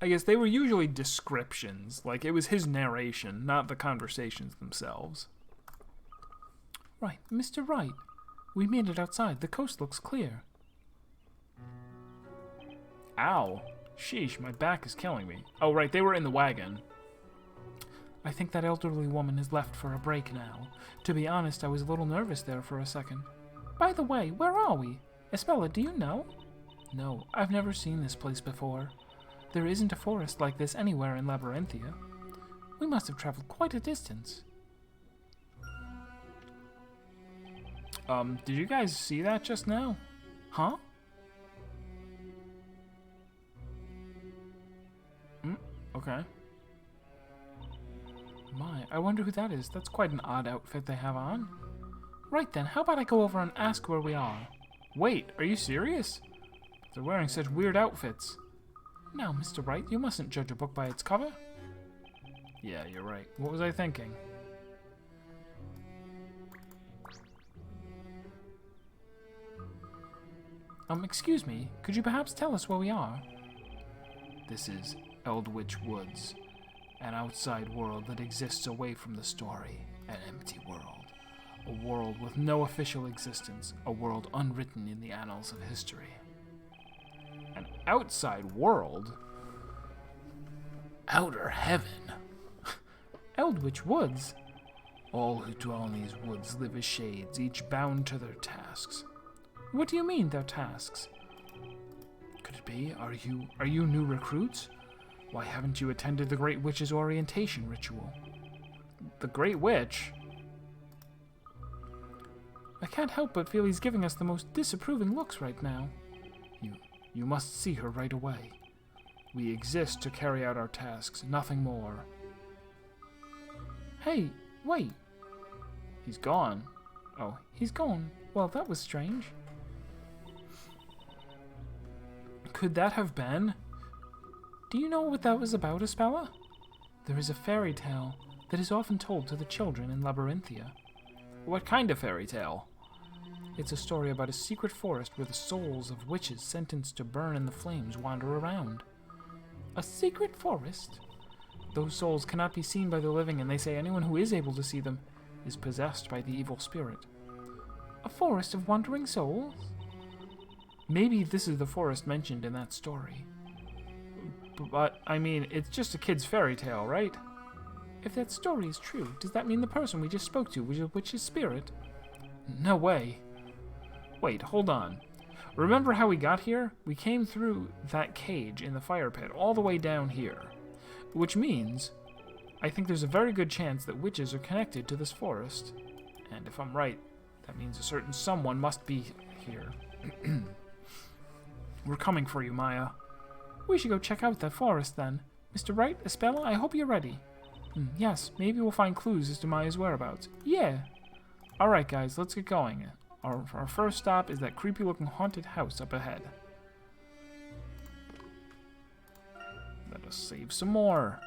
I guess they were usually descriptions. Like, it was his narration, not the conversations themselves. Right, Mr. Wright. We made it outside. The coast looks clear. Ow. Sheesh, my back is killing me. Oh, right, they were in the wagon. I think that elderly woman has left for a break now. To be honest, I was a little nervous there for a second. By the way, where are we? Espella, do you know? No, I've never seen this place before. There isn't a forest like this anywhere in Labyrinthia. We must have traveled quite a distance. Did you guys see that just now? Huh? Okay. My, I wonder who that is. That's quite an odd outfit they have on. Right then, how about I go over and ask where we are? Wait, are you serious? They're wearing such weird outfits. Now, Mr. Wright, you mustn't judge a book by its cover. Yeah, you're right. What was I thinking? Excuse me, could you perhaps tell us where we are? This is Eldritch Woods, an outside world that exists away from the story, an empty world. A world with no official existence, a world unwritten in the annals of history. An outside world? Outer heaven? Eldritch Woods? All who dwell in these woods live as shades, each bound to their tasks. What do you mean, their tasks? Could it be? Are you new recruits? Why haven't you attended the Great Witch's orientation ritual? The Great Witch? I can't help but feel he's giving us the most disapproving looks right now. You must see her right away. We exist to carry out our tasks, nothing more. Hey, wait. He's gone. Oh, he's gone. Well, that was strange. Could that have been? Do you know what that was about, Espella? There is a fairy tale that is often told to the children in Labyrinthia. What kind of fairy tale? It's a story about a secret forest where the souls of witches sentenced to burn in the flames wander around. A secret forest? Those souls cannot be seen by the living, and they say anyone who is able to see them is possessed by the evil spirit. A forest of wandering souls? Maybe this is the forest mentioned in that story. But, I mean, it's just a kid's fairy tale, right? If that story is true, does that mean the person we just spoke to was a witch's spirit? No way. Wait, hold on. Remember how we got here? We came through that cage in the fire pit all the way down here. Which means, I think there's a very good chance that witches are connected to this forest. And if I'm right, that means a certain someone must be here. We're coming for you, Maya. We should go check out that forest then. Mr. Wright, Espella, I hope you're ready. Yes, maybe we'll find clues as to Maya's whereabouts. Yeah. Alright guys, let's get going. Our first stop is that creepy looking haunted house up ahead. Let us save some more.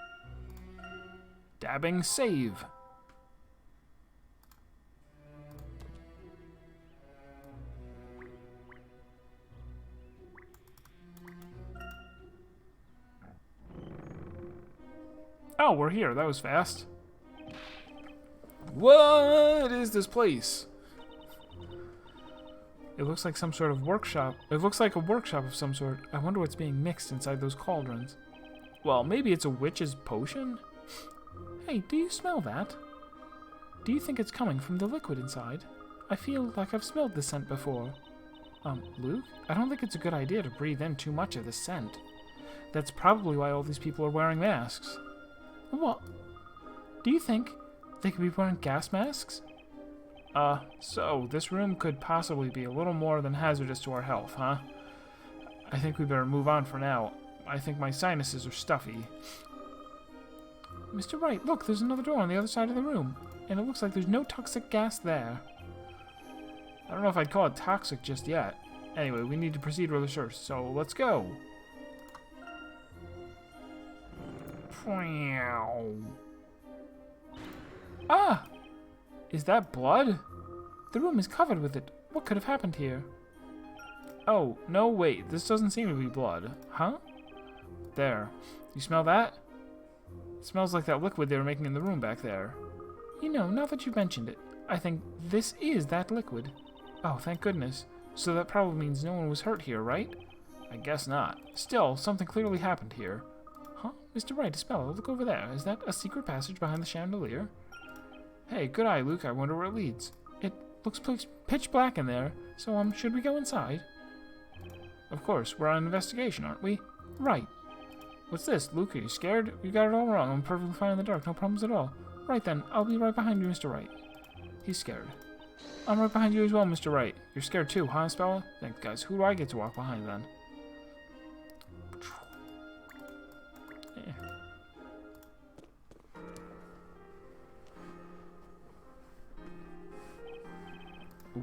Dabbing save. Oh, we're here. That was fast. What is this place? It looks like some sort of workshop. It looks like a workshop of some sort. I wonder what's being mixed inside those cauldrons. Well, maybe it's a witch's potion? Hey, do you smell that? Do you think it's coming from the liquid inside? I feel like I've smelled this scent before. Luke? I don't think it's a good idea to breathe in too much of this scent. That's probably why all these people are wearing masks. What? Do you think they could be wearing gas masks? So this room could possibly be a little more than hazardous to our health, huh? I think we better move on for now. I think my sinuses are stuffy. Mr. Wright, look, there's another door on the other side of the room, and it looks like there's no toxic gas there. I don't know if I'd call it toxic just yet. Anyway, we need to proceed with the search, so let's go. Ah! Is that blood? The room is covered with it. What could have happened here? Oh, no, wait. This doesn't seem to be blood. Huh? there. You smell that? It smells like that liquid they were making in the room back there. You know, now that you mentioned it, I think this is that liquid. Oh, thank goodness. So that probably means no one was hurt here, right? I guess not. Still, something clearly happened here. Huh? Mr. Wright, Isabella, look over there. Is that a secret passage behind the chandelier? Hey, good eye, Luke. I wonder where it leads. It looks pitch black in there, so, should we go inside? Of course, we're on investigation, aren't we? Right. What's this? Luke, are you scared? You got it all wrong. I'm perfectly fine in the dark. No problems at all. Right then, I'll be right behind you, Mr. Wright. He's scared. I'm right behind you as well, Mr. Wright. You're scared too, huh, Isabella? Thanks, guys. Who do I get to walk behind then? Yeah.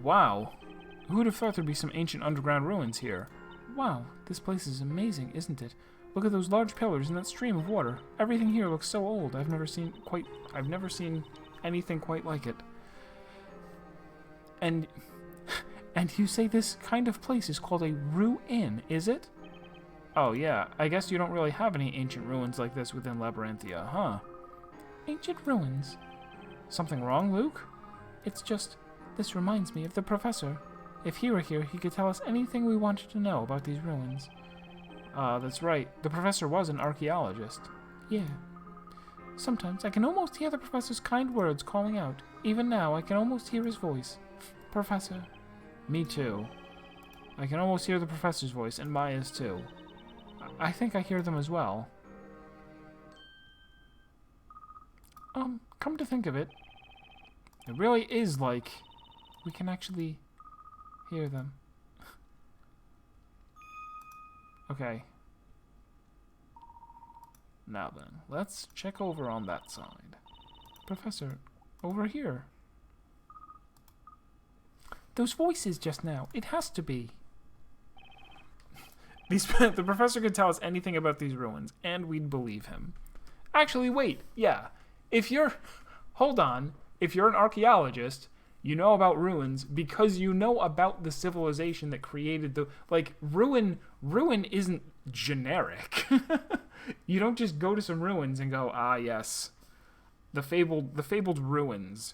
Wow. Who'd have thought there'd be some ancient underground ruins here? Wow, this place is amazing, isn't it? Look at those large pillars and that stream of water. Everything here looks so old. I've never seen anything quite like it. And you say this kind of place is called a ruin, is it? Oh yeah, I guess you don't really have any ancient ruins like this within Labyrinthia, huh? Ancient ruins? Something wrong, Luke? It's just, this reminds me of the professor. If he were here, he could tell us anything we wanted to know about these ruins. That's right. The professor was an archaeologist. Yeah. Sometimes I can almost hear the professor's kind words calling out. Even now, I can almost hear his voice. Professor. Me too. I can almost hear the professor's voice, and Maya's too. I think I hear them as well. Come to think of it, it really is like we can actually hear them. Okay. Now then, let's check over on that side. Professor, over here. Those voices just now, it has to be. The professor could tell us anything about these ruins, and we'd believe him. Actually, wait, yeah. Hold on. If you're an archaeologist, you know about ruins because you know about the civilization that created the... Like, ruin isn't generic. You don't just go to some ruins and go, ah, yes. The fabled ruins.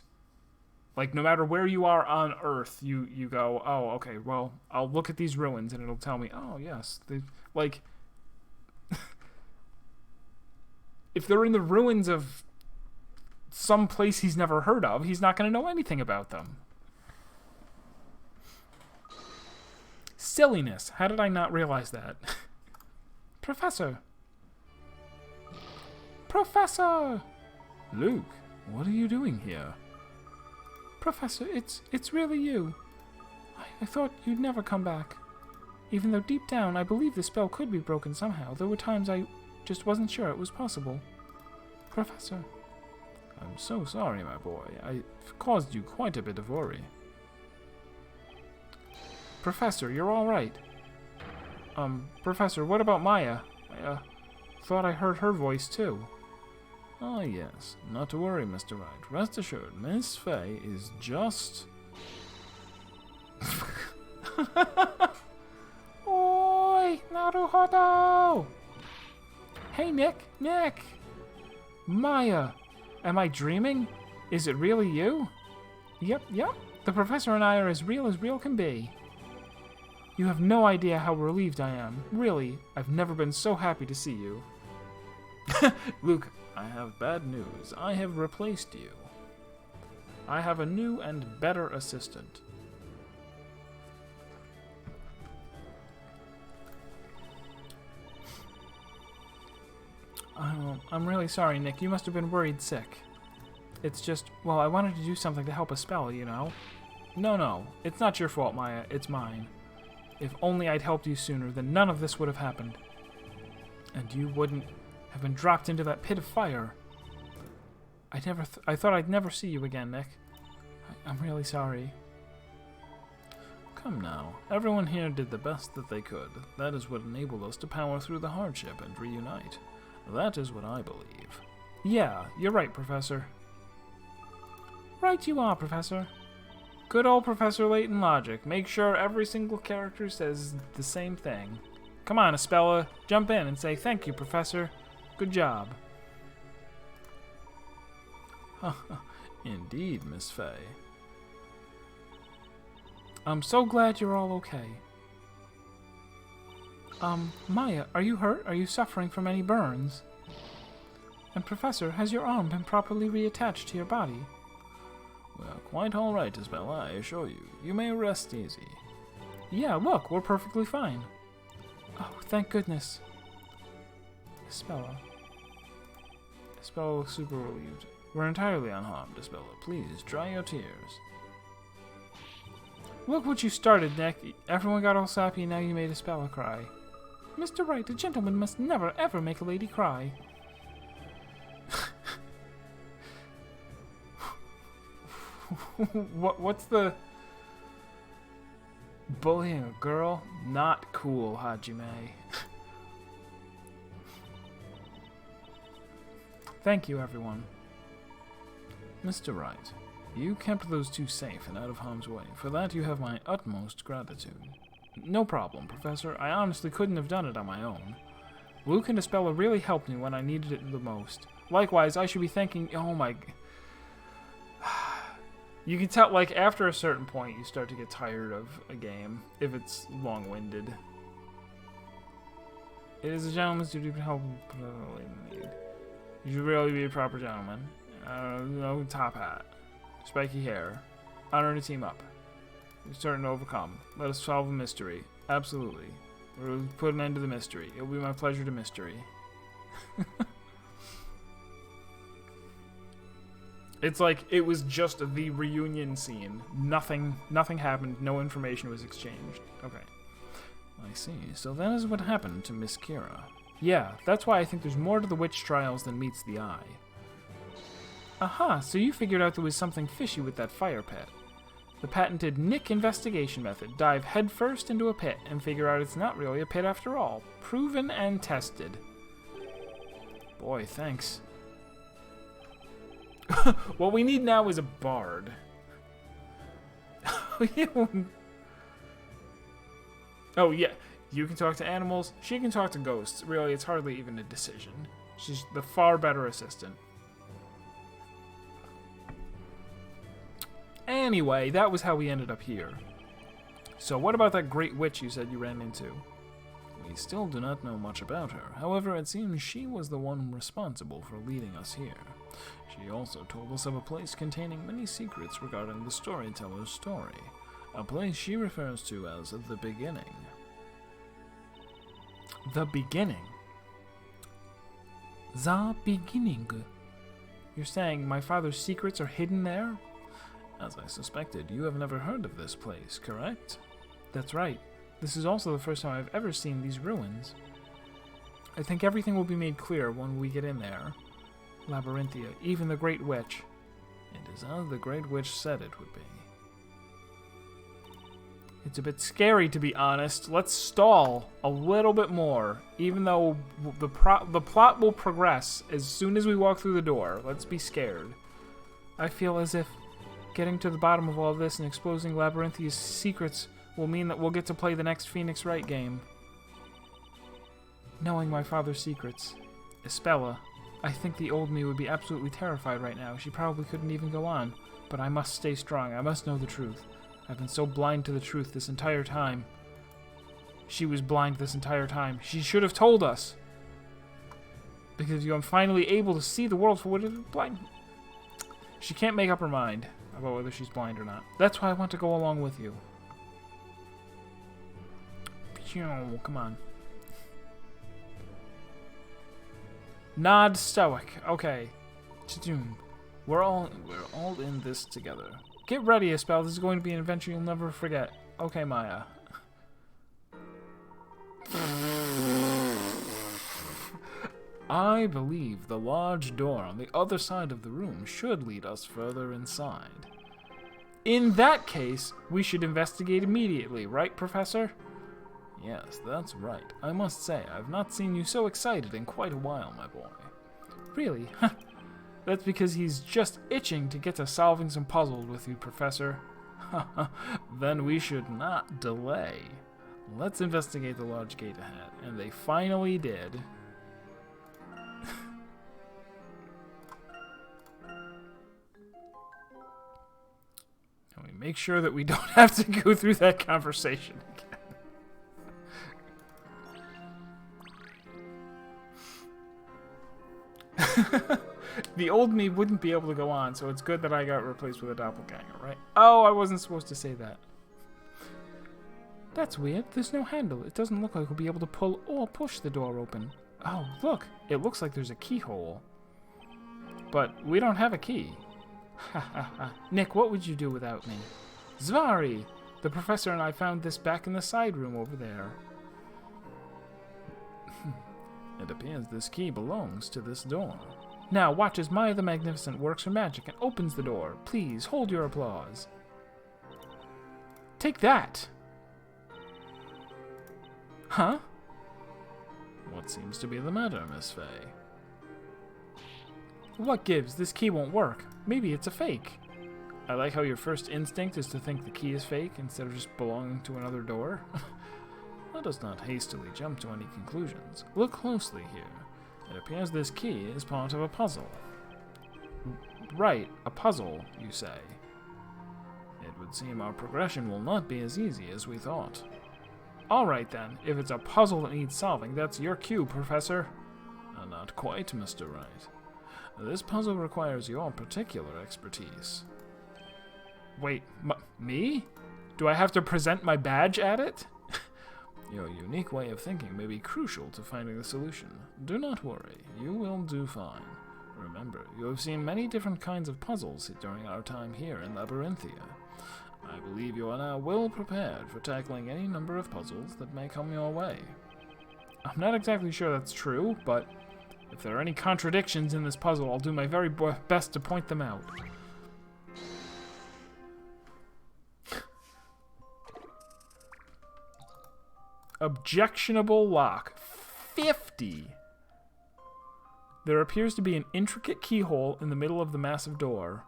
Like, no matter where you are on Earth, you go, oh, okay, well, I'll look at these ruins and it'll tell me, oh, yes. Like, if they're in the ruins of some place he's never heard of, he's not going to know anything about them. Silliness. How did I not realize that? Professor! Professor! Luke, what are you doing here? Professor, it's really you. I thought you'd never come back. Even though deep down I believe the spell could be broken somehow, there were times I just wasn't sure it was possible. Professor. I'm so sorry, my boy. I've caused you quite a bit of worry. Professor, you're all right. Professor, what about Maya? I thought I heard her voice too. Ah, yes. Not to worry, Mr. Wright. Rest assured, Miss Fay is just... Oi! Naruhodo! Hey, Nick! Maya! Am I dreaming? Is it really you? Yep. The professor and I are as real can be. You have no idea how relieved I am. Really, I've never been so happy to see you. Luke, I have bad news. I have replaced you. I have a new and better assistant. I'm really sorry, Nick. You must have been worried sick. It's just, well, I wanted to do something to help a spell, you know? No. It's not your fault, Maya. It's mine. If only I'd helped you sooner, then none of this would have happened. And you wouldn't have been dropped into that pit of fire. I thought I'd never see you again, Nick. I'm really sorry. Come now. Everyone here did the best that they could. That is what enabled us to power through the hardship and reunite. That is what I believe. Yeah, you're right, Professor. Right you are, Professor. Good old Professor Layton logic. Make sure every single character says the same thing. Come on, Espella. Jump in and say, thank you, Professor. Good job. Indeed, Miss Fay. I'm so glad you're all okay. Maya, are you hurt? Are you suffering from any burns? And Professor, has your arm been properly reattached to your body? Well, quite all right, Isabella, I assure you. You may rest easy. Yeah, look, we're perfectly fine. Oh, thank goodness. Espella looks super relieved. We're entirely unharmed, Isabella. Please, dry your tears. Look what you started, Nick. Everyone got all sappy, now you made Espella cry. Mr. Wright, a gentleman must never, ever make a lady cry. What's the... Bullying a girl? Not cool, Hajime. Thank you, everyone. Mr. Wright, you kept those two safe and out of harm's way. For that you have my utmost gratitude. No problem, Professor. I honestly couldn't have done it on my own. Luke and Espella really helped me when I needed it the most. Likewise, I should be thanking... Oh my... You can tell, like, after a certain point, you start to get tired of a game, if it's long-winded. It is a gentleman's duty to help in need. You should really be a proper gentleman. No top hat. Spiky hair. Honor to team up. You're starting to overcome. Let us solve a mystery. Absolutely. We'll put an end to the mystery. It'll be my pleasure to mystery. It's like it was just the reunion scene. Nothing happened. No information was exchanged. Okay. I see. So that is what happened to Miss Kira. Yeah, that's why I think there's more to the witch trials than meets the eye. Aha, so you figured out there was something fishy with that fire pit. The patented Nick investigation method. Dive headfirst into a pit and figure out it's not really a pit after all. Proven and tested. Boy, thanks. What we need now is a bard. Oh, yeah. You can talk to animals. She can talk to ghosts. Really, it's hardly even a decision. She's the far better assistant. Anyway, that was how we ended up here. So what about that great witch you said you ran into? We still do not know much about her. However, it seems she was the one responsible for leading us here. She also told us of a place containing many secrets regarding the storyteller's story. A place she refers to as the beginning. The beginning? The beginning. You're saying my father's secrets are hidden there? As I suspected, you have never heard of this place, correct? That's right. This is also the first time I've ever seen these ruins. I think everything will be made clear when we get in there. Labyrinthia, even the Great Witch. It is as the Great Witch said it would be. It's a bit scary, to be honest. Let's stall a little bit more, even though the plot will progress as soon as we walk through the door. Let's be scared. I feel as if getting to the bottom of all this and exposing Labyrinthia's secrets will mean that we'll get to play the next Phoenix Wright game. Knowing my father's secrets. Espella, I think the old me would be absolutely terrified right now. She probably couldn't even go on. But I must stay strong. I must know the truth. I've been so blind to the truth this entire time. She was blind this entire time. She should have told us. Because I'm finally able to see the world for what it is blind. She can't make up her mind about whether she's blind or not. That's why I want to go along with you. Come on. Nod stoic. Okay. We're all in this together. Get ready, Espel. This is going to be an adventure you'll never forget. Okay, Maya. I believe the large door on the other side of the room should lead us further inside. In that case, we should investigate immediately, right, Professor? Yes, that's right. I must say, I've not seen you so excited in quite a while, my boy. Really? That's because he's just itching to get to solving some puzzles with you, Professor. Then we should not delay. Let's investigate the large gate ahead. And they finally did. And we make sure that we don't have to go through that conversation again. The old me wouldn't be able to go on, so it's good that I got replaced with a doppelganger, right? Oh, I wasn't supposed to say that. That's weird. There's no handle. It doesn't look like we'll be able to pull or push the door open. Oh, look. It looks like there's a keyhole. But we don't have a key. Ha ha ha. Nick, what would you do without me? Zvari! The professor and I found this back in the side room over there. It appears this key belongs to this door. Now watch as Maya the Magnificent works her magic and opens the door. Please, hold your applause. Take that! Huh? What seems to be the matter, Miss Fay? What gives? This key won't work. Maybe it's a fake. I like how your first instinct is to think the key is fake instead of just belonging to another door. Let us not hastily jump to any conclusions. Look closely here. It appears this key is part of a puzzle. Right, a puzzle, you say. It would seem our progression will not be as easy as we thought. Alright then, if it's a puzzle that needs solving, that's your cue, Professor. Not quite, Mr. Wright. This puzzle requires your particular expertise. Wait, me? Do I have to present my badge at it? Your unique way of thinking may be crucial to finding the solution. Do not worry, you will do fine. Remember, you have seen many different kinds of puzzles during our time here in Labyrinthia. I believe you are now well prepared for tackling any number of puzzles that may come your way. I'm not exactly sure that's true, but if there are any contradictions in this puzzle, I'll do my very best to point them out. Objectionable lock. 50! There appears to be an intricate keyhole in the middle of the massive door.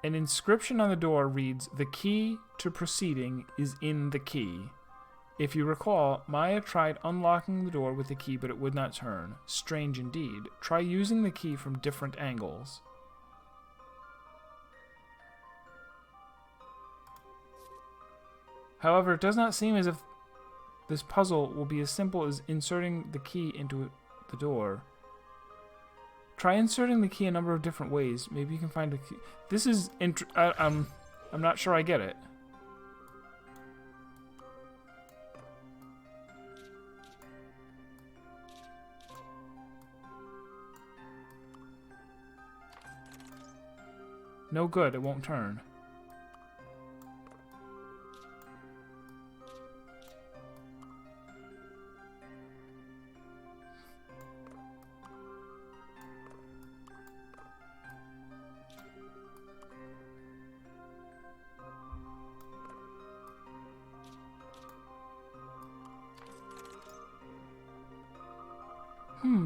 An inscription on the door reads, "The key to proceeding is in the key." If you recall, Maya tried unlocking the door with the key, but it would not turn. Strange indeed. Try using the key from different angles. However, it does not seem as if this puzzle will be as simple as inserting the key into the door. Try inserting the key a number of different ways. Maybe you can find a key. This is I'm not sure I get it. No good, it won't turn.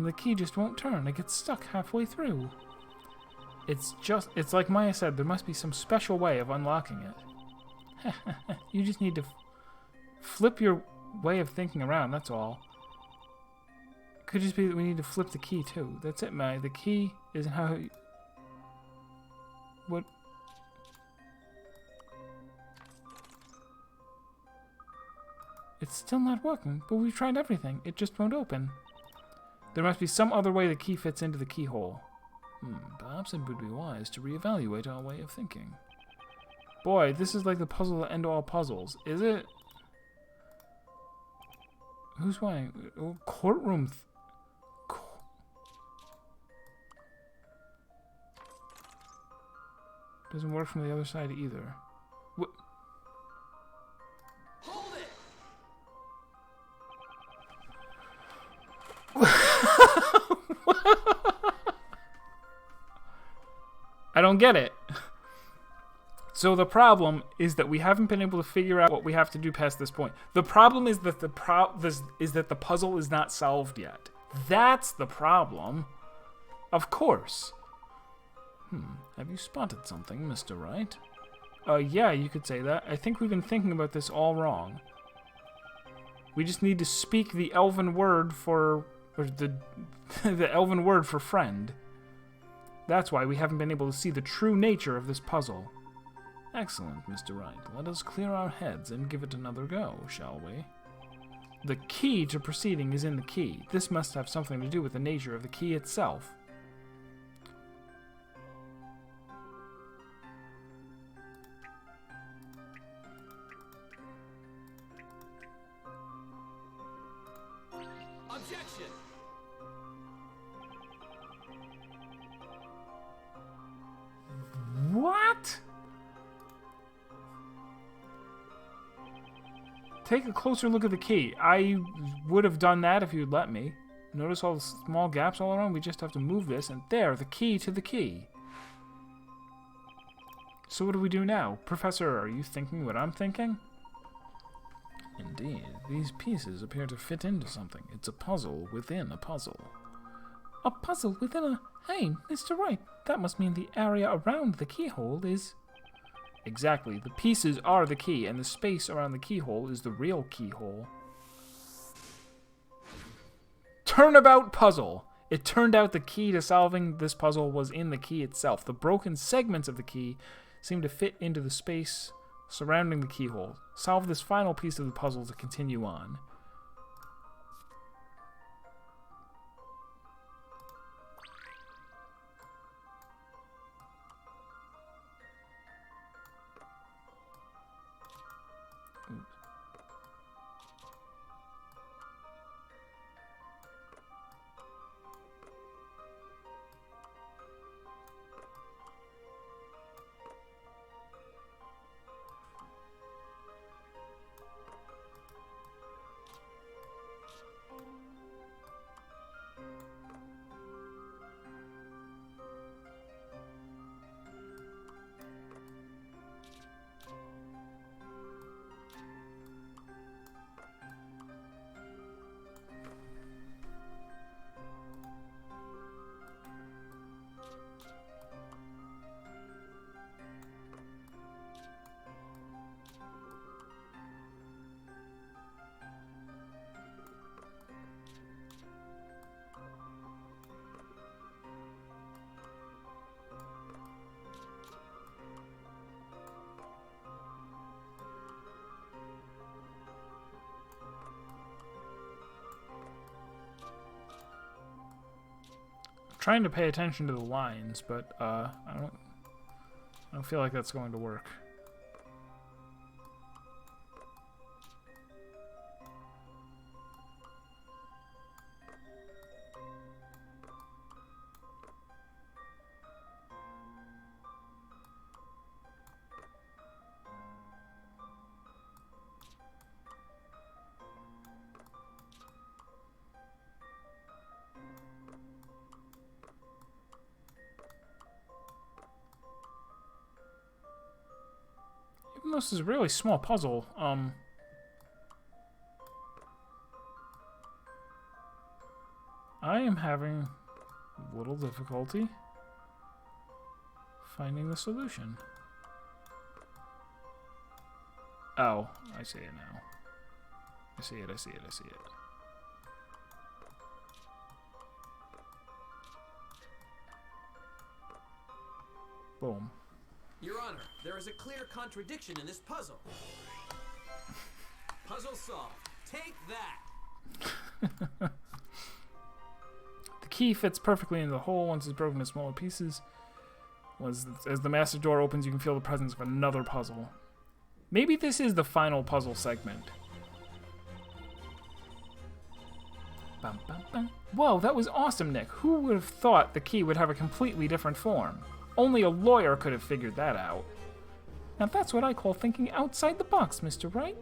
The key just won't turn. It gets stuck halfway through. It's like Maya said, there must be some special way of unlocking it. You just need to flip your way of thinking around, that's all. Could just be that we need to flip the key too. That's it, Maya. The key isn't how... What? It's still not working, but we've tried everything. It just won't open. There must be some other way the key fits into the keyhole. Perhaps it would be wise to reevaluate our way of thinking. Boy, this is like the puzzle that end all puzzles. Is it? Who's winning? Oh, courtroom. Doesn't work from the other side either. What? Hold it! I don't get it. So the problem is that we haven't been able to figure out what we have to do past this point. The problem is that the puzzle is not solved yet. That's the problem. Of course. Have you spotted something, Mr. Wright? Yeah, you could say that. I think we've been thinking about this all wrong. We just need to speak the elven word for... or the the elven word for friend. That's why we haven't been able to see the true nature of this puzzle. Excellent, Mr. Wright. Let us clear our heads and give it another go, shall we? The key to proceeding is in the key. This must have something to do with the nature of the key itself. Objection! What? Take a closer look at the key. I would have done that if you'd let me. Notice all the small gaps all around? We just have to move this, and there, the key to the key. So what do we do now? Professor, are you thinking what I'm thinking? Indeed, these pieces appear to fit into something. It's a puzzle within a puzzle. A puzzle within a... Hey, Mr. Wright, that must mean the area around the keyhole is... Exactly, the pieces are the key, and the space around the keyhole is the real keyhole. Turnabout puzzle! It turned out the key to solving this puzzle was in the key itself. The broken segments of the key seem to fit into the space surrounding the keyhole. Solve this final piece of the puzzle to continue on. Trying to pay attention to the lines, but I don't feel like that's going to work. Even though this is a really small puzzle, I am having a little difficulty finding the solution. Oh, I see it now. I see it, I see it, I see it. Boom. Your Honor, there is a clear contradiction in this puzzle. Puzzle solved. Take that! The key fits perfectly into the hole once it's broken into smaller pieces. As the massive door opens, you can feel the presence of another puzzle. Maybe this is the final puzzle segment. Bum, bum, bum. Whoa, that was awesome, Nick. Who would have thought the key would have a completely different form? Only a lawyer could have figured that out. Now that's what I call thinking outside the box, Mr. Wright.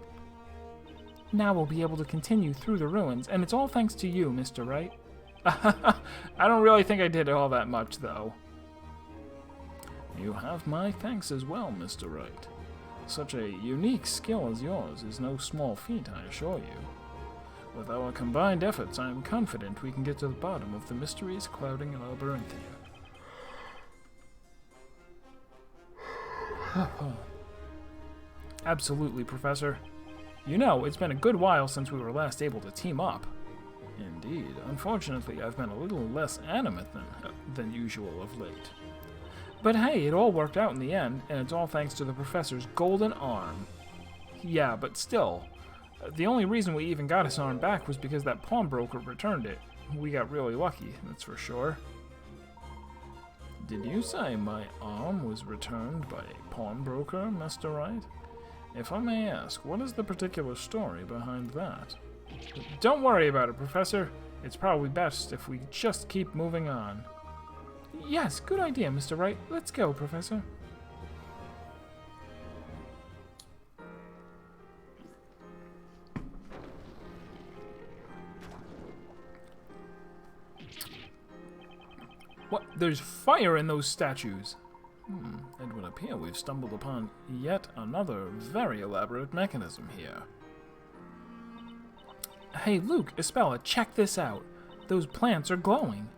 Now we'll be able to continue through the ruins, and it's all thanks to you, Mr. Wright. I don't really think I did all that much, though. You have my thanks as well, Mr. Wright. Such a unique skill as yours is no small feat, I assure you. With our combined efforts, I am confident we can get to the bottom of the mysteries clouding Labyrinthia. Absolutely, Professor. You know, it's been a good while since we were last able to team up. Indeed. Unfortunately, I've been a little less animate than usual of late. But hey, it all worked out in the end, and it's all thanks to the professor's golden arm. Yeah, but still, the only reason we even got his arm back was because that pawnbroker returned it. We got really lucky, that's for sure. Did you say my arm was returned by a pawnbroker, Mr. Wright? If I may ask, what is the particular story behind that? Don't worry about it, Professor. It's probably best if we just keep moving on. Yes, good idea, Mr. Wright. Let's go, Professor. What? There's fire in those statues. It would appear we've stumbled upon yet another very elaborate mechanism here. Hey, Luke, Espella, check this out. Those plants are glowing.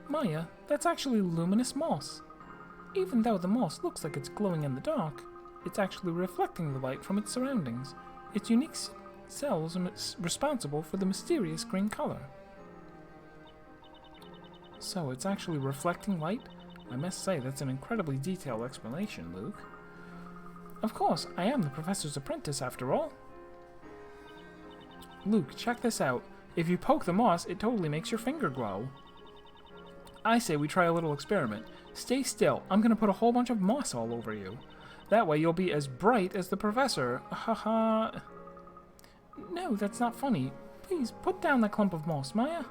Maya, that's actually luminous moss. Even though the moss looks like it's glowing in the dark, it's actually reflecting the light from its surroundings. Its unique cells are responsible for the mysterious green color. So it's actually reflecting light? I must say, that's an incredibly detailed explanation, Luke. Of course, I am the professor's apprentice after all. Luke, check this out. If you poke the moss, it totally makes your finger glow. I say we try a little experiment. Stay still. I'm gonna put a whole bunch of moss all over you. That way you'll be as bright as the professor. Haha. No, that's not funny. Please, put down that clump of moss, Maya.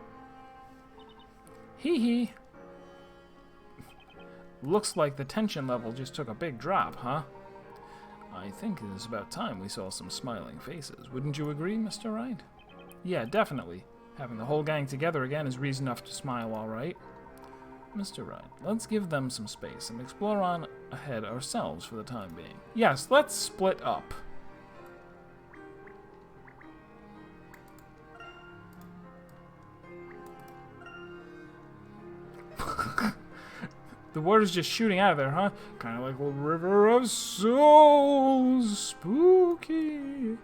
Hee hee. Looks like the tension level just took a big drop, huh? I think it is about time we saw some smiling faces. Wouldn't you agree, Mr. Wright? Yeah, definitely. Having the whole gang together again is reason enough to smile, all right. Mr. Wright, let's give them some space and explore on ahead ourselves for the time being. Yes, let's split up. The water's just shooting out of there, huh? Kind of like a river of souls. Spooky.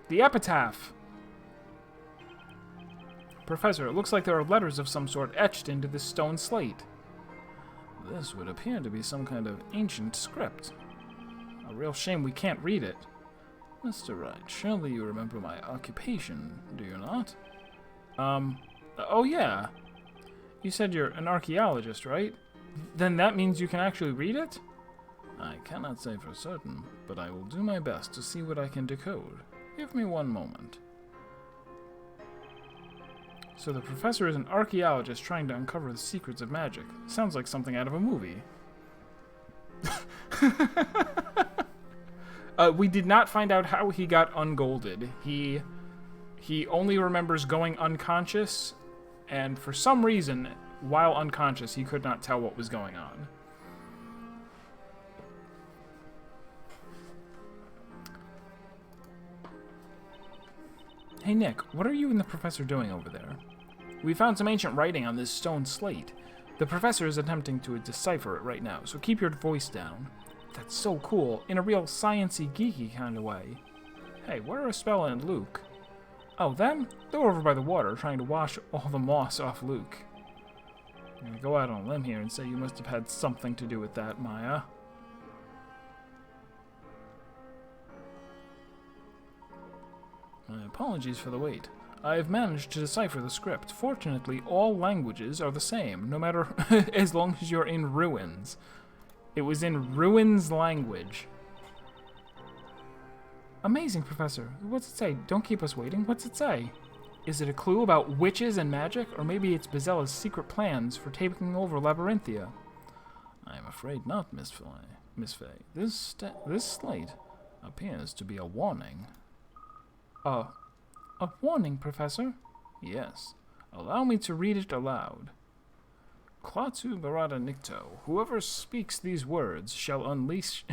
The epitaph. Professor, it looks like there are letters of some sort etched into this stone slate. This would appear to be some kind of ancient script. A real shame we can't read it. Mr. Wright, surely you remember my occupation, do you not? Oh yeah. You said you're an archaeologist, right? Then that means you can actually read it? I cannot say for certain, but I will do my best to see what I can decode. Give me one moment. So the professor is an archaeologist trying to uncover the secrets of magic. Sounds like something out of a movie. We did not find out how he got ungolded. He only remembers going unconscious, and for some reason, while unconscious, he could not tell what was going on. Hey Nick, what are you and the professor doing over there? We found some ancient writing on this stone slate. The professor is attempting to decipher it right now, so keep your voice down. That's so cool, in a real science-y, geeky kind of way. Hey, where are Espella and Luke? Oh, them? They're over by the water, trying to wash all the moss off Luke. I'm gonna go out on a limb here and say you must have had something to do with that, Maya. My apologies for the wait. I have managed to decipher the script. Fortunately, all languages are the same, no matter as long as you're in ruins. It was in ruins language. Amazing, Professor. What's it say? Don't keep us waiting. What's it say? Is it a clue about witches and magic, or maybe it's Bezella's secret plans for taking over Labyrinthia? I am afraid not, Miss Fay. This slate appears to be a warning. A warning, Professor? Yes. Allow me to read it aloud. Klaatu Barada Nikto. Whoever speaks these words shall unleash...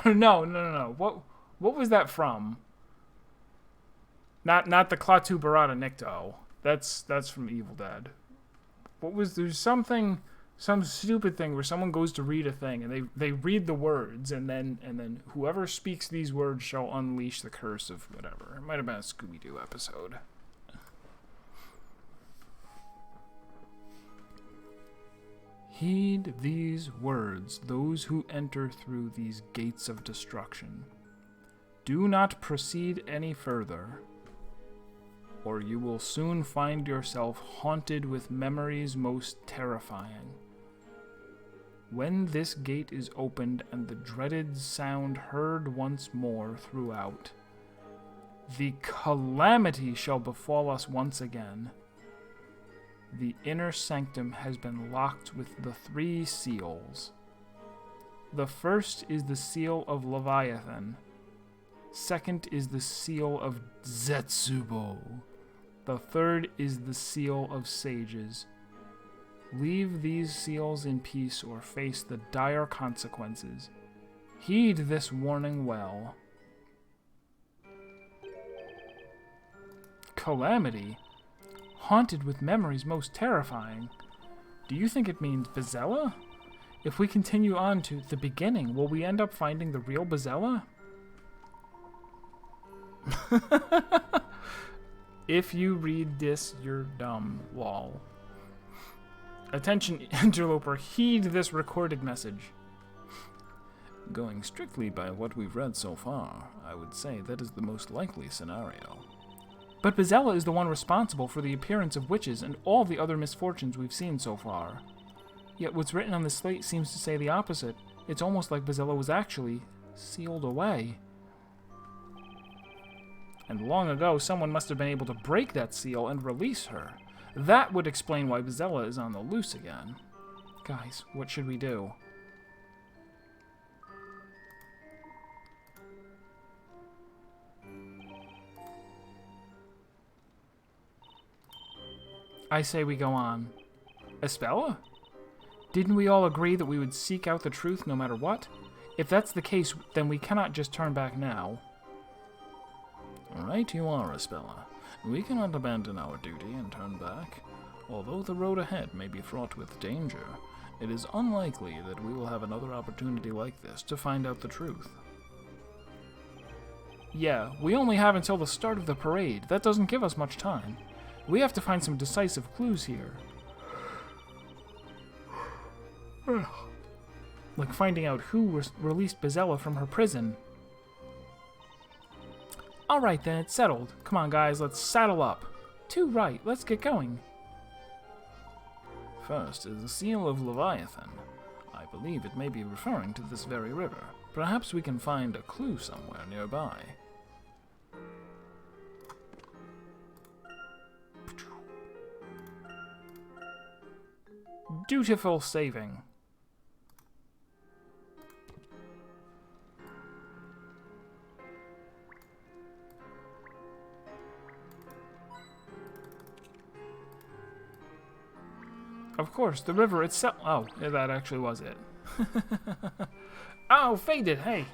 No. What was that from? Not the Klaatu Barada Nikto. That's from Evil Dead. There's something Some stupid thing where someone goes to read a thing and they read the words and then whoever speaks these words shall unleash the curse of whatever. It might have been a Scooby-Doo episode. Heed these words, those who enter through these gates of destruction. Do not proceed any further, or you will soon find yourself haunted with memories most terrifying. When this gate is opened and the dreaded sound heard once more throughout, the calamity shall befall us once again. The inner sanctum has been locked with the 3 seals. The first is the seal of Leviathan. Second is the seal of Zetsubo. The third is the seal of sages. Leave these seals in peace or face the dire consequences. Heed this warning well. Calamity? Haunted with memories most terrifying. Do you think it means Bezella? If we continue on to the beginning, will we end up finding the real Bezella? If you read this, you're dumb, lol. Attention, interloper, heed this recorded message. Going strictly by what we've read so far, I would say that is the most likely scenario. But Bezella is the one responsible for the appearance of witches and all the other misfortunes we've seen so far. Yet what's written on the slate seems to say the opposite. It's almost like Bezella was actually sealed away. And long ago, someone must have been able to break that seal and release her. That would explain why Bezella is on the loose again. Guys, what should we do? I say we go on. Espella? Didn't we all agree that we would seek out the truth no matter what? If that's the case, then we cannot just turn back now. Right you are, Espella. We cannot abandon our duty and turn back. Although the road ahead may be fraught with danger, it is unlikely that we will have another opportunity like this to find out the truth. Yeah, we only have until the start of the parade. That doesn't give us much time. We have to find some decisive clues here. Like finding out who released Bezella from her prison. Alright then, it's settled. Come on guys, let's saddle up. Too right, let's get going. First is the seal of Leviathan. I believe it may be referring to this very river. Perhaps we can find a clue somewhere nearby. Dutiful saving. Of course, the river itself. Oh, yeah, that actually was it. Oh, faded. Hey.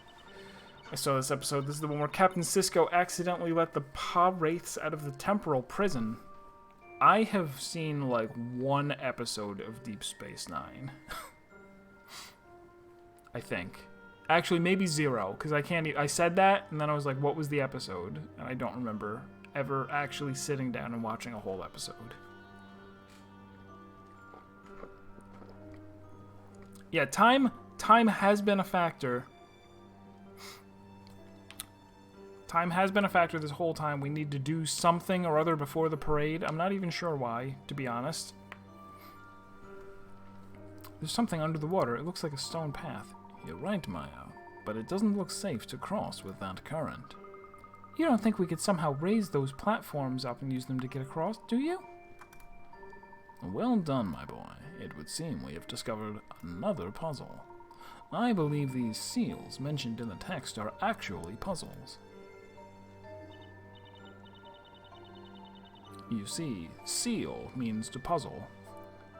I saw this episode. This is the one where Captain Sisko accidentally let the Pa-wraiths out of the temporal prison. I have seen like one episode of Deep Space Nine. I think. Actually, maybe 0, because I said that, and then I was like, what was the episode? And I don't remember ever actually sitting down and watching a whole episode. Yeah, time has been a factor. Time has been a factor this whole time. We need to do something or other before the parade. I'm not even sure why, to be honest. There's something under the water. It looks like a stone path. You're right, Maya, but it doesn't look safe to cross with that current. You don't think we could somehow raise those platforms up and use them to get across, do you? Well done, my boy. It would seem we have discovered another puzzle. I believe these seals mentioned in the text are actually puzzles. You see, seal means to puzzle.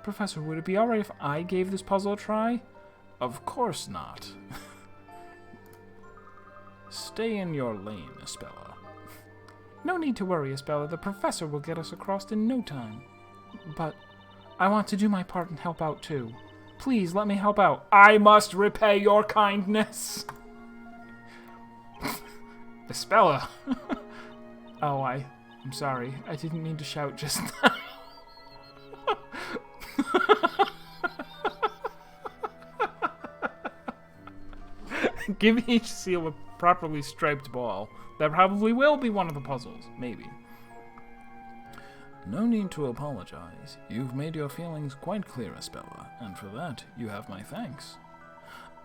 Professor, would it be alright if I gave this puzzle a try? Of course not. Stay in your lane, Espella. No need to worry, Espella. The professor will get us across in no time. But I want to do my part and help out too. Please, let me help out. I must repay your kindness. Espella. Oh, I'm sorry. I didn't mean to shout just now. Give each seal a properly striped ball. That probably will be one of the puzzles. Maybe. No need to apologize. You've made your feelings quite clear, Espella, and for that, you have my thanks.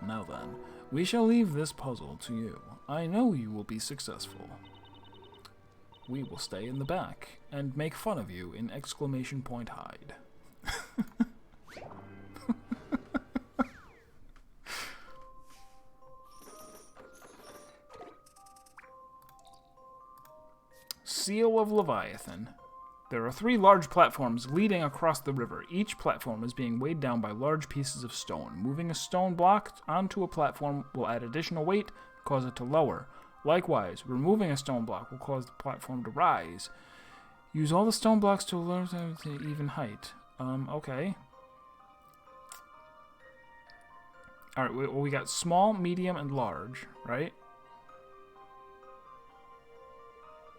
Now then, we shall leave this puzzle to you. I know you will be successful. We will stay in the back and make fun of you in exclamation point hide. Seal of Leviathan. There are 3 large platforms leading across the river. Each platform is being weighed down by large pieces of stone. Moving a stone block onto a platform will add additional weight, cause it to lower. Likewise, removing a stone block will cause the platform to rise. Use all the stone blocks to lower to even height. Okay. Alright, we got small, medium, and large, right?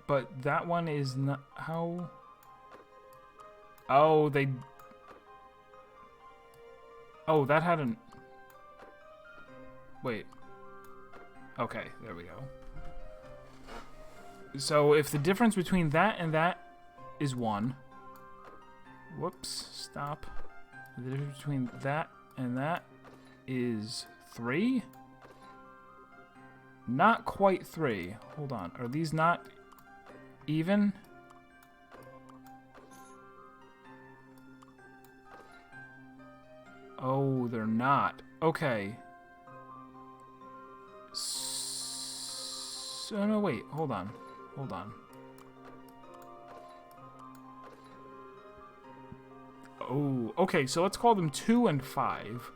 But that one is not... How... Oh, they... Oh, that had an... Wait. Okay, there we go. So if the difference between that and that is 1... Whoops, stop. The difference between that and that is 3? Not quite 3. Hold on. Are these not even? Oh, they're not. Okay. So, no, wait. Hold on. Hold on. Oh, okay. So let's call them 2 and 5.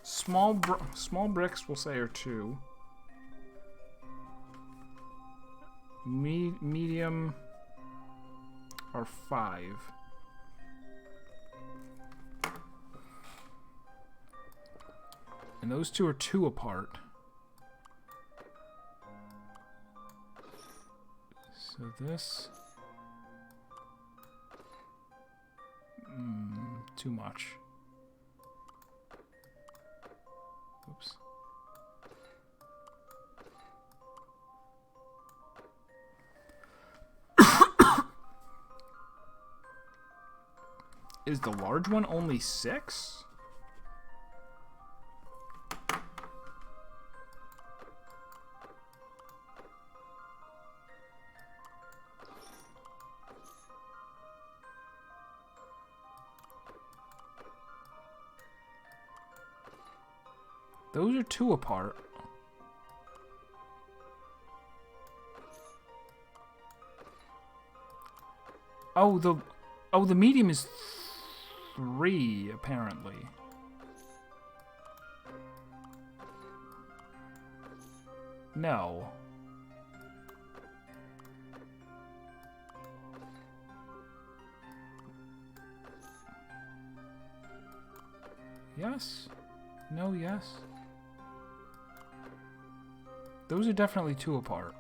Small bricks, we'll say, are 2. Medium are 5. And those 2 are 2 apart. So this... too much. Oops. Is the large one only 6? Those are 2 apart. Oh, the medium is 3, apparently. No. Yes? No, yes? Those are definitely 2 apart.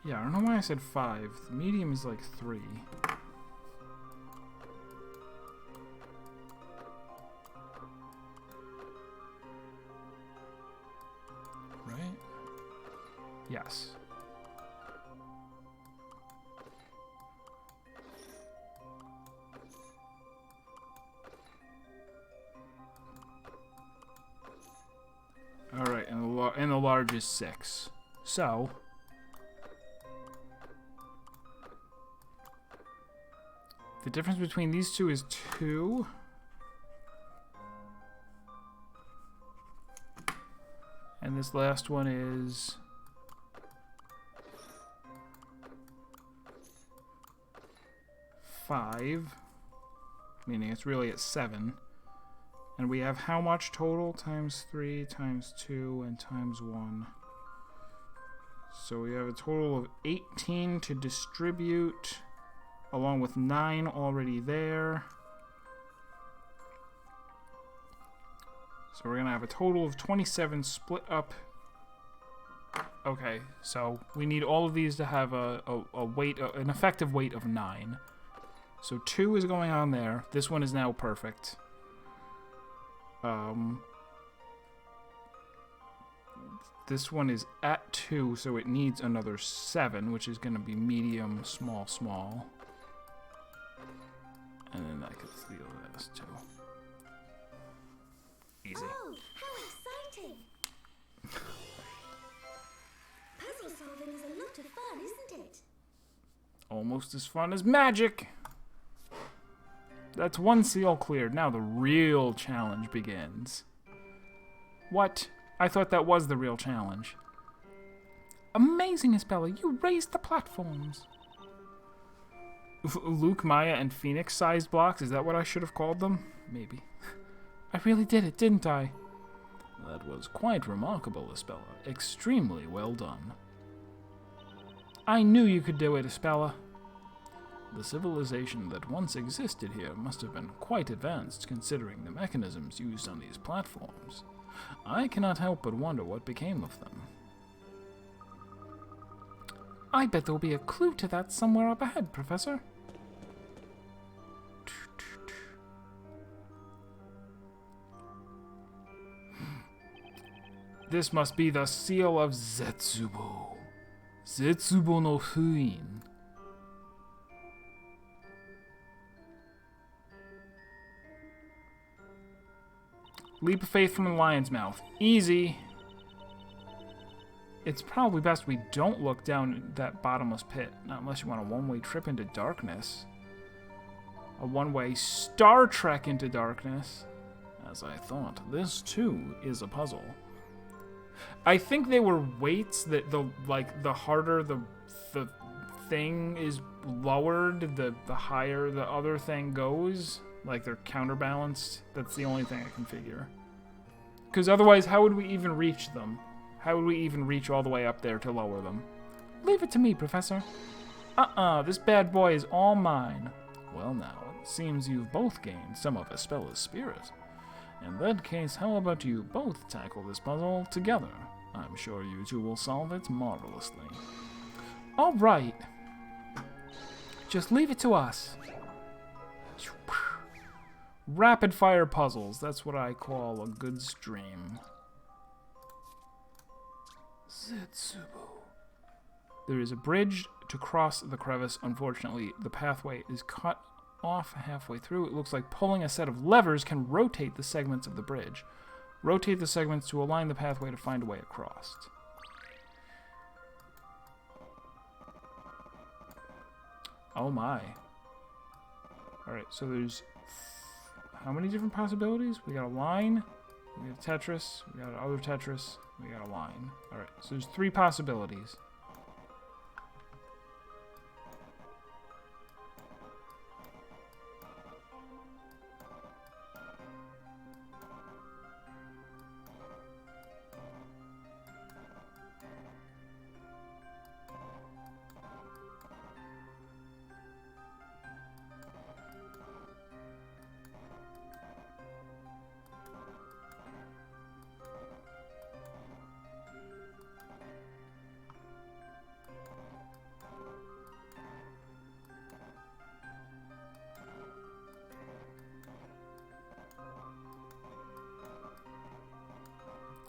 Yeah, I don't know why I said 5. The medium is like 3. Right? Yes. Alright, and the large is 6. So... the difference between these 2 is 2. And this last one is... 5. Meaning it's really at 7. And we have how much total? Times 3, times 2, and times 1. So we have a total of 18 to distribute, along with 9 already there. So we're going to have a total of 27 split up. Okay, so we need all of these to have a weight, an effective weight of 9. So 2 is going on there. This one is now perfect. This one is at 2, so it needs another 7, which is going to be medium, small, small. And then I can steal this too. Easy. Oh, how exciting! Puzzle solving is a lot of fun, isn't it? Almost as fun as magic! That's one seal cleared. Now the real challenge begins. What? I thought that was the real challenge. Amazing, Isabella. You raised the platforms. Luke, Maya, and Phoenix-sized blocks? Is that what I should have called them? Maybe. I really did it, didn't I? That was quite remarkable, Isabella. Extremely well done. I knew you could do it, Isabella. The civilization that once existed here must have been quite advanced, considering the mechanisms used on these platforms. I cannot help but wonder what became of them. I bet there'll be a clue to that somewhere up ahead, Professor. This must be the seal of Zetsubo. Zetsubo no Fuin. Leap of faith from the lion's mouth. Easy. It's probably best we don't look down that bottomless pit. Not unless you want a one-way trip into darkness. A one-way Star Trek into darkness. As I thought, this too is a puzzle. I think they were weights that the harder the thing is lowered, the higher the other thing goes. Like they're counterbalanced. That's the only thing I can figure. Because otherwise, how would we even reach them? How would we even reach all the way up there to lower them? Leave it to me, Professor. This bad boy is all mine. Well now, it seems you've both gained some of Ispella's spirit. In that case, how about you both tackle this puzzle together? I'm sure you two will solve it marvelously. All right. Just leave it to us. Rapid fire puzzles. That's what I call a good stream. Zetsubo. There is a bridge to cross the crevice. Unfortunately, the pathway is cut off halfway through. It looks like pulling a set of levers can rotate the segments of the bridge. Rotate the segments to align the pathway to find a way across. Oh my. Alright, so there's how many different possibilities? We got a line, we got a Tetris, we got other Tetris, we got a line. Alright, so there's 3 possibilities.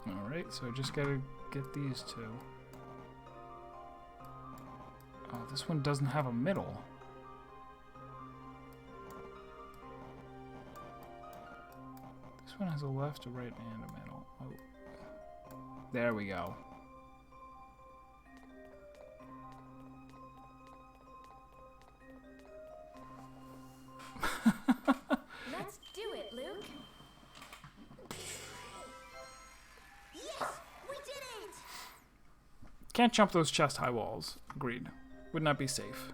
Alright, so I just gotta get these 2. Oh, this one doesn't have a middle. This one has a left, a right, and a middle. Oh. There we go. Let's do it, Luke. Yes, we did it! Can't jump those chest-high walls. Agreed. Would not be safe.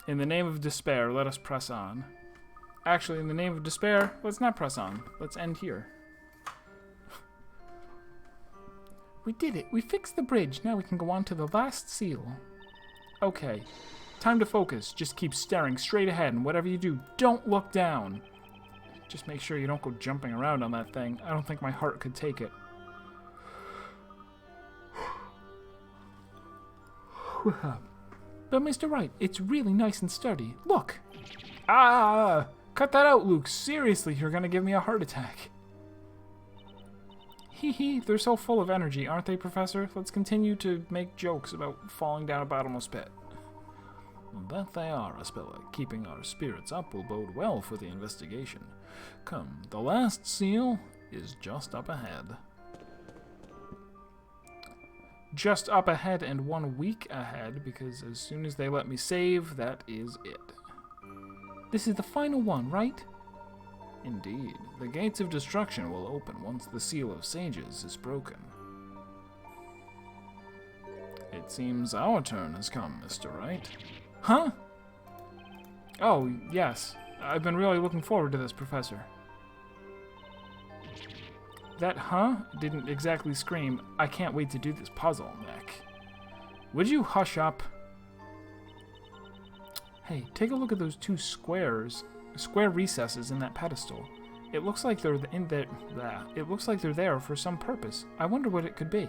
In the name of despair, let us press on. Actually, in the name of despair, let's not press on. Let's end here. We did it. We fixed the bridge. Now we can go on to the last seal. Okay. Time to focus. Just keep staring straight ahead, and whatever you do, don't look down. Just make sure you don't go jumping around on that thing. I don't think my heart could take it. But Mr. Wright, it's really nice and sturdy. Look! Ah! Cut that out, Luke. Seriously, you're gonna give me a heart attack. Hee hee, they're so full of energy, aren't they, Professor? Let's continue to make jokes about falling down a bottomless pit. That they are, Aspilla. Keeping our spirits up will bode well for the investigation. Come, the last seal is just up ahead. Just up ahead and 1 week ahead, because as soon as they let me save, that is it. This is the final one, right? Indeed. The gates of destruction will open once the seal of sages is broken. It seems our turn has come, Mr. Wright. Huh? Oh, yes. I've been really looking forward to this, Professor. That huh didn't exactly scream, I can't wait to do this puzzle, Nick. Would you hush up? Hey, take a look at those two square recesses in that pedestal. It looks like they're in there. It looks like they're there for some purpose. I wonder what it could be.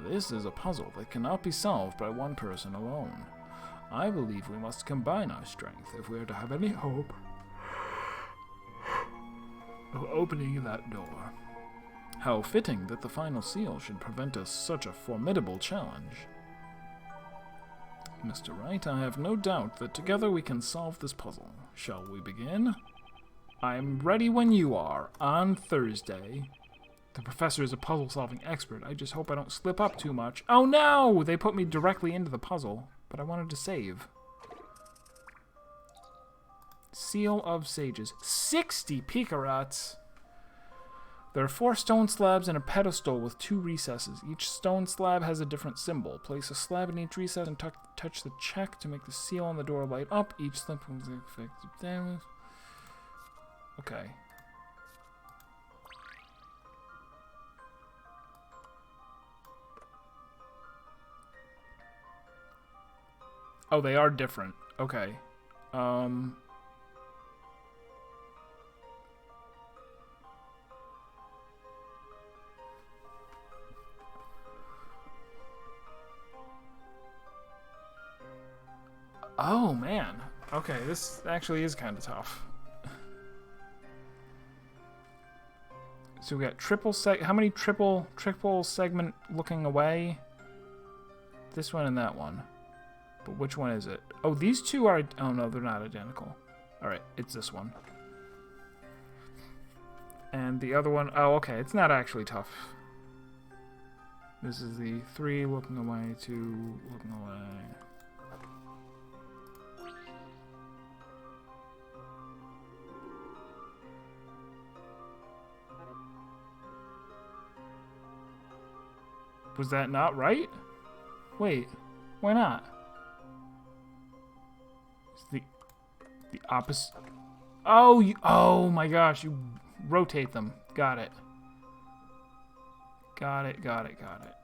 This is a puzzle that cannot be solved by one person alone. I believe we must combine our strength if we are to have any hope of opening that door. How fitting that the final seal should prevent us such a formidable challenge. Mr. Wright, I have no doubt that together we can solve this puzzle. Shall we begin? I'm ready when you are, on Thursday. The professor is a puzzle-solving expert. I just hope I don't slip up too much. Oh no! They put me directly into the puzzle, but I wanted to save. Seal of Sages. 60 picarats! There are 4 stone slabs and a pedestal with 2 recesses. Each stone slab has a different symbol. Place a slab in each recess and touch the check to make the seal on the door light up. Each slab has effective damage. Okay. Oh, they are different. Okay. Oh, man. Okay, this actually is kind of tough. So we got how many triple segment looking away? This one and that one. But which one is it? Oh, these two are... Oh, no, they're not identical. Alright, it's this one. And the other one... Oh, okay, it's not actually tough. This is the 3 looking away, 2 looking away. Was that not right? Wait, why not? It's the opposite. Oh, oh my gosh! You rotate them. Got it. Got it. Got it. Got it.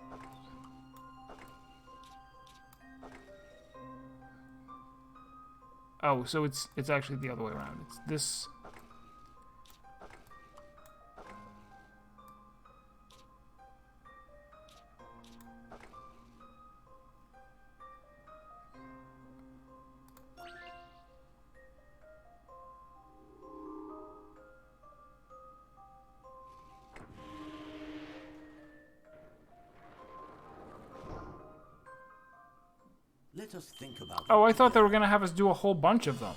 Oh, so it's actually the other way around. It's this. Let us think about Oh, it. I thought they were gonna have us do a whole bunch of them.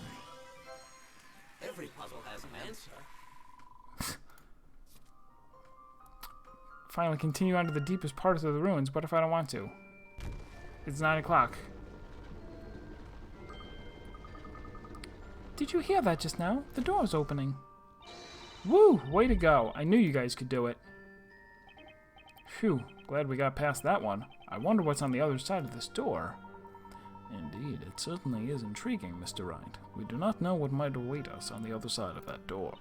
Every puzzle has an answer. Finally, continue on to the deepest parts of the ruins. What if I don't want to? It's 9 o'clock. Did you hear that just now? The door's opening. Woo! Way to go. I knew you guys could do it. Phew. Glad we got past that one. I wonder what's on the other side of this door. Indeed, it certainly is intriguing, Mr. Wright. We do not know what might await us on the other side of that door.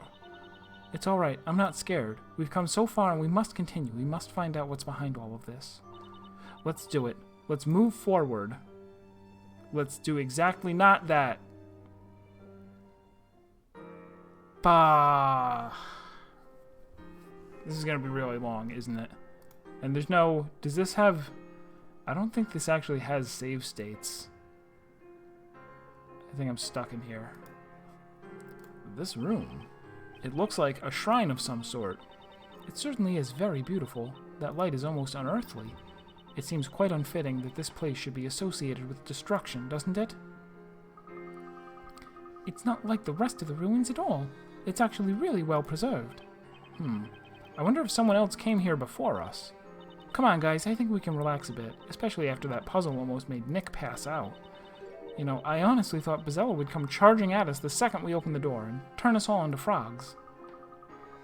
It's all right. I'm not scared. We've come so far and we must continue. We must find out what's behind all of this. Let's do it. Let's move forward. Let's do exactly not that. Bah. This is going to be really long, isn't it? And there's no... Does this have... I don't think this actually has save states. I think I'm stuck in here. This room. It looks like a shrine of some sort. It certainly is very beautiful. That light is almost unearthly. It seems quite unfitting that this place should be associated with destruction, doesn't it? It's not like the rest of the ruins at all. It's actually really well preserved. I wonder if someone else came here before us. Come on, guys, I think we can relax a bit, especially after that puzzle almost made Nick pass out. You know, I honestly thought Bozzella would come charging at us the second we opened the door and turn us all into frogs.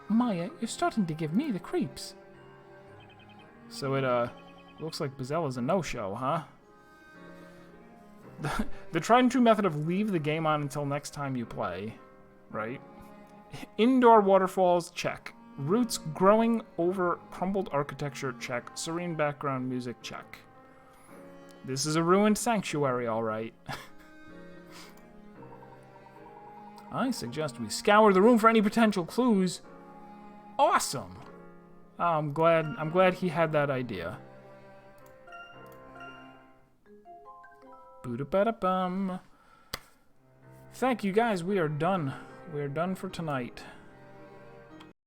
Maya, you're starting to give me the creeps. So it, looks like Bozzella's a no-show, huh? The tried and true method of leave the game on until next time you play, right? Indoor waterfalls, check. Roots growing over crumbled architecture, check. Serene background music, check. This is a ruined sanctuary, all right. I suggest we scour the room for any potential clues. Awesome. I'm glad he had that idea. Boo-da-ba-da-bum. Thank you guys, we are done. We are done for tonight.